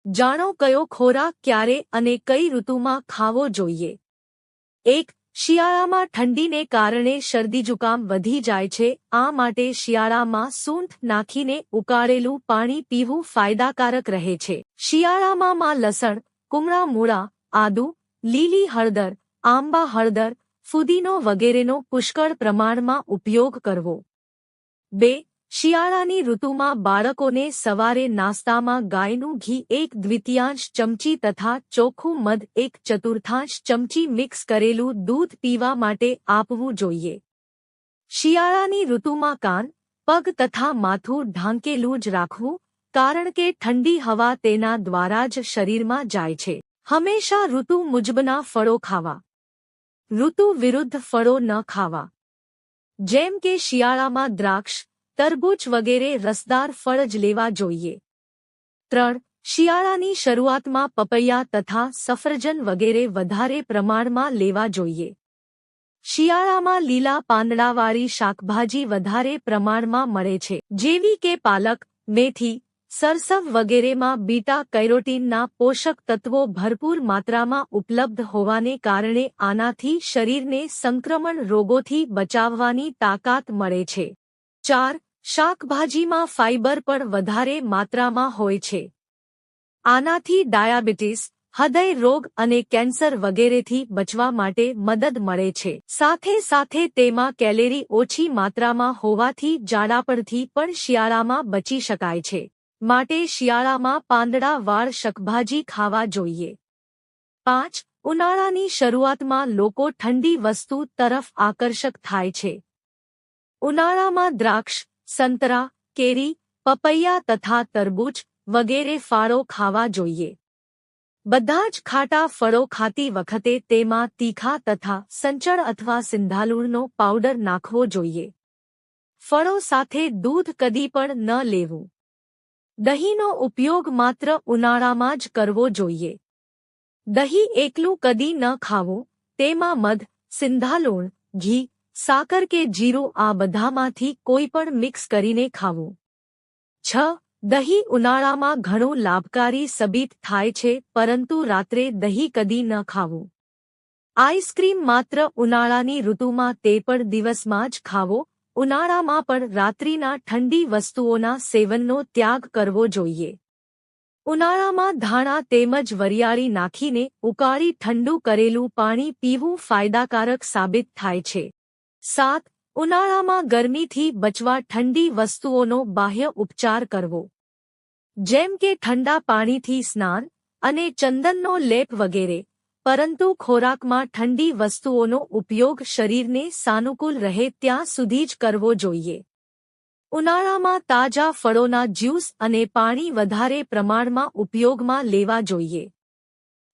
જાણો કયો ખોરાક ક્યારે અને કઈ ઋતુમાં ખાવો જોઈએ। 1. શિયાળામાં ઠંડીને કારણે શરદી જુકામ વધી જાય છે, આ માટે શિયાળામાં સૂંઠ નાખીને ઉકાળેલું પાણી પીવું ફાયદાકારક રહે છે। શિયાળામાં લસણ, કુમળા મૂળા, આદુ, લીલી હળદર, આંબા હળદર, ફુદીનો વગેરેનો પુષ્કળ પ્રમાણમાં ઉપયોગ કરવો। 2. શિયાળાની ઋતુમાં બાળકોને સવારે નાસ્તામાં ગાયનું ઘી 1/2 ચમચી તથા ચોખ્ખું મધ 1/4 ચમચી મિક્સ કરેલું દૂધ પીવા માટે આપવું જોઈએ। શિયાળાની ઋતુમાં કાન, પગ તથા માથું ઢાંકેલું જ રાખવું, કારણ કે ઠંડી હવા તેના દ્વારા જ શરીરમાં જાય છે। હંમેશા ઋતુ મુજબના ફળો ખાવા, ઋતુ વિરુદ્ધ ફળો ન ખાવા। જેમ કે શિયાળામાં દ્રાક્ષ, તરબૂચ વગેરે રસદાર ફળ જ લેવા જોઈએ। 3. શિયાળાની શરૂઆતમાં પપૈયા તથા સફરજન વગેરે વધારે પ્રમાણમાં લેવા જોઈએ। શિયાળામાં લીલા પાંદડાવાળી શાકભાજી વધારે પ્રમાણમાં મળે છે, જેવી કે પાલક, મેથી, સરસવ વગેરેમાં બીટા કેરોટીનના પોષક તત્વો ભરપૂર માત્રામાં ઉપલબ્ધ હોવાને કારણે આનાથી શરીરને સંક્રમણ રોગોથી બચાવવાની તાકાત મળે છે। 4. શાકભાજીમાં ફાઇબર પણ વધારે માત્રામાં હોય છે। આનાથી ડાયાબિટીસ, હૃદય રોગ અને કેન્સર વગેરેથી બચવા માટે મદદ મળે છે। સાથે સાથે તેમાં કેલેરી ઓછી માત્રામાં હોવાથી જાડાપણથી પણ શિયાળામાં બચી શકાય છે, માટે શિયાળામાં પાંદડાવાળ શાકભાજી ખાવા જોઈએ। 5. ઉનાળાની શરૂઆતમાં લોકો ઠંડી વસ્તુ તરફ આકર્ષક થાય છે। ઉનાળામાં દ્રાક્ષ, સંતરા, કેરી, પપૈયા તથા તરબૂચ વગેરે ફળો ખાવા જોઈએ। બધા જ ખાટા ફળો ખાતી વખતે તેમાં તીખા તથા સંચળ અથવા સિંધાલુણનો પાવડર નાખવો જોઈએ। ફળો સાથે દૂધ કદી પણ ન લેવું। દહીંનો ઉપયોગ માત્ર ઉનાળામાં જ કરવો જોઈએ। દહીં એકલું કદી ન ખાવું, તેમાં મધ, સિંધાલુણ, ઘી, સાકર કે જીરું આ બધામાંથી કોઈ પણ મિક્સ કરીને ખાવું। 6. દહીં ઉનાળામાં ઘણું લાભકારી સાબિત થાય છે, પરંતુ રાત્રે દહીં કદી ન ખાવું। આઈસ્ક્રીમ માત્ર ઉનાળાની ઋતુમાં તે પણ દિવસમાં જ ખાવો। ઉનાળામાં પણ રાત્રિના ઠંડી વસ્તુઓના સેવનનો ત્યાગ કરવો જોઈએ। ઉનાળામાં ધાણા તેમજ વરિયાળી નાખીને ઉકાળી ઠંડુ કરેલું પાણી પીવું ફાયદાકારક સાબિત થાય છે। 7. ઉનાળામાં ગરમીથી બચવા ઠંડી વસ્તુઓનો બાહ્ય ઉપચાર કરવો, જેમ કે ઠંડા પાણીથી સ્નાન અને ચંદનનો લેપ વગેરે, પરંતુ ખોરાકમાં ઠંડી વસ્તુઓનો ઉપયોગ શરીરને સાનુકૂળ રહે ત્યાં સુધી જ કરવો જોઈએ। ઉનાળામાં તાજા ફળોના જ્યુસ અને પાણી વધારે પ્રમાણમાં ઉપયોગમાં લેવા જોઈએ,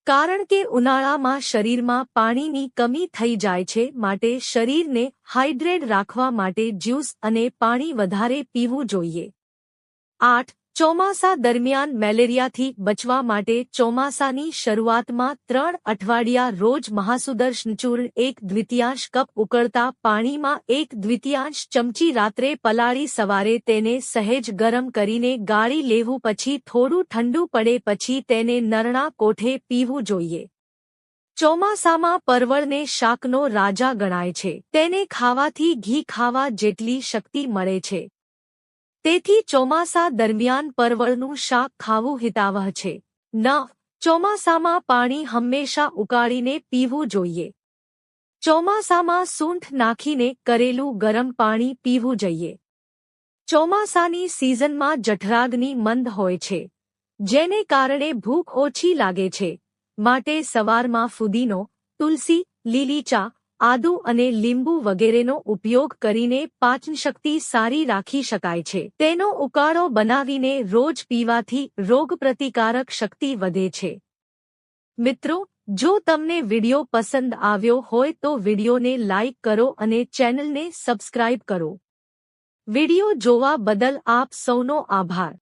કારણ કે ઉનાળામાં શરીરમાં પાણીની કમી થઈ જાય છે, માટે શરીરને હાઇડ્રેટ રાખવા માટે જ્યુસ અને પાણી વધારે પીવું જોઈએ। 8. ચોમાસા દરમિયાન મેલેરિયાથી બચવા માટે ચોમાસાની શરૂઆતમાં 3 અઠવાડિયા રોજ મહાસુદર્શન ચૂર્ણ 1/2 કપ ઉકળતા પાણીમાં 1/2 ચમચી રાત્રે પલાળી સવારે તેને સહેજ ગરમ કરીને ગાળી લેવું, પછી થોડું ઠંડુ પડે પછી તેને નરણા કોઠે પીવું જોઈએ। ચોમાસામાં પરવળને શાકનો રાજા ગણાય છે, તેને ખાવાથી ઘી ખાવા જેટલી શક્તિ મળે છે, તેથી ચોમાસા દરમિયાન પરવળનું શાક ખાવું હિતાવહ છે। 9. ચોમાસામાં પાણી હંમેશા ઉકાળીને પીવું જોઈએ। ચોમાસામાં સૂંઠ નાખીને કરેલું ગરમ પાણી પીવું જોઈએ। ચોમાસાની સિઝનમાં જઠરાગ્નિ મંદ હોય છે, જેને કારણે ભૂખ ઓછી લાગે છે, માટે સવારમાં ફુદીનો, તુલસી, લીલી ચા, આદુ અને લીંબુ વગેરેનો ઉપયોગ કરીને પાચનશક્તિ સારી રાખી શકાય છે। તેનો ઉકાળો બનાવીને રોજ પીવાથી રોગપ્રતિકારક શક્તિ વધે છે। મિત્રો, જો તમને વિડિયો પસંદ આવ્યો હોય તો વિડિયોને લાઇક કરો અને ચેનલને સબસ્ક્રાઇબ કરો। વિડિયો જોવા બદલ આપ સૌનો આભાર।